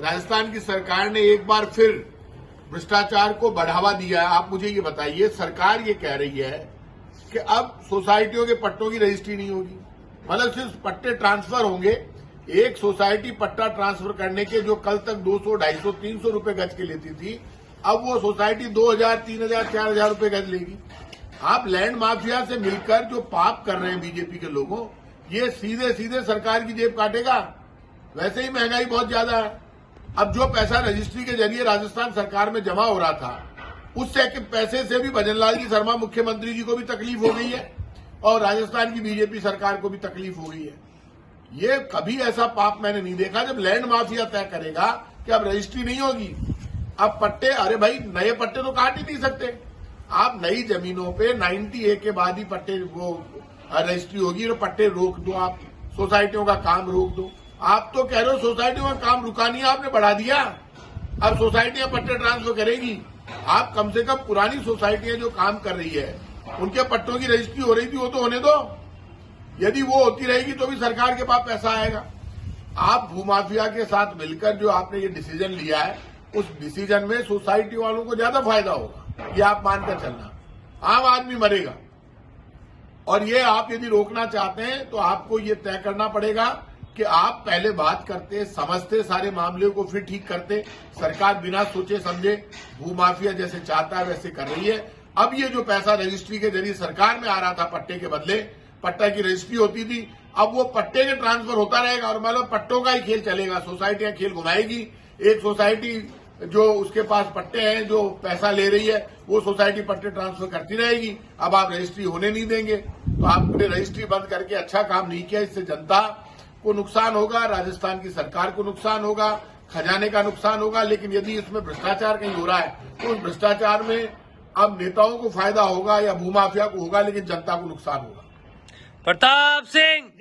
राजस्थान की सरकार ने एक बार फिर भ्रष्टाचार को बढ़ावा दिया है। आप मुझे ये बताइए, सरकार ये कह रही है कि अब सोसाइटियों के पट्टों की रजिस्ट्री नहीं होगी, मतलब सिर्फ पट्टे ट्रांसफर होंगे। एक सोसाइटी पट्टा ट्रांसफर करने के जो कल तक 200, 250, 300 रुपए गज के लेती थी, अब वो सोसाइटी 2000, 3000, 4000 रुपए गज लेगी। आप लैंड माफिया से मिलकर जो पाप कर रहे हैं बीजेपी के लोगों, ये सीधे सीधे सरकार की जेब काटेगा। वैसे ही महंगाई बहुत ज्यादा है। अब जो पैसा रजिस्ट्री के जरिए राजस्थान सरकार में जमा हो रहा था, उससे पैसे से भी भजन लाल जी शर्मा मुख्यमंत्री जी को भी तकलीफ हो गई है और राजस्थान की बीजेपी सरकार को भी तकलीफ हो गई है। ये कभी ऐसा पाप मैंने नहीं देखा जब लैंड माफिया तय करेगा कि अब रजिस्ट्री नहीं होगी, अब पट्टे। अरे भाई, नए पट्टे तो काट ही नहीं सकते आप। नई जमीनों पे 90A के बाद ही पट्टे वो रजिस्ट्री होगी, तो पट्टे रोक दो, आप सोसाइटियों का काम रोक दो। आप तो कह रहे हो सोसाइटियों का काम रुका नहीं, आपने बढ़ा दिया। अब सोसाइटियां पट्टे ट्रांसफर करेगी। आप कम से कम पुरानी सोसाइटियां जो काम कर रही है, उनके पट्टों की रजिस्ट्री हो रही थी, वो तो होने दो। यदि वो होती रहेगी तो भी सरकार के पास पैसा आएगा। आप भूमाफिया के साथ मिलकर जो आपने ये डिसीजन लिया है, उस डिसीजन में सोसाइटी वालों को ज्यादा फायदा होगा, ये आप मानकर चलना। आम आदमी मरेगा। और ये आप यदि रोकना चाहते हैं तो आपको ये तय करना पड़ेगा कि आप पहले बात करते, समझते, सारे मामले को फिर ठीक करते। सरकार बिना सोचे समझे भूमाफिया जैसे चाहता है वैसे कर रही है। अब ये जो पैसा रजिस्ट्री के जरिए सरकार में आ रहा था, पट्टे के बदले पट्टा की रजिस्ट्री होती थी, अब वो पट्टे के ट्रांसफर होता रहेगा और मतलब पट्टों का ही खेल चलेगा। सोसाइटियां खेल घुमाएगी। एक सोसाइटी जो उसके पास पट्टे हैं, जो पैसा ले रही है, वो सोसाइटी पट्टे ट्रांसफर करती रहेगी। अब आप रजिस्ट्री होने नहीं देंगे, तो आपने रजिस्ट्री बंद करके अच्छा काम नहीं किया। इससे जनता को नुकसान होगा, राजस्थान की सरकार को नुकसान होगा, खजाने का नुकसान होगा। लेकिन यदि इसमें भ्रष्टाचार कहीं हो रहा है तो उस भ्रष्टाचार में अब नेताओं को फायदा होगा या भूमाफिया को होगा, लेकिन जनता को नुकसान होगा। प्रताप सिंह।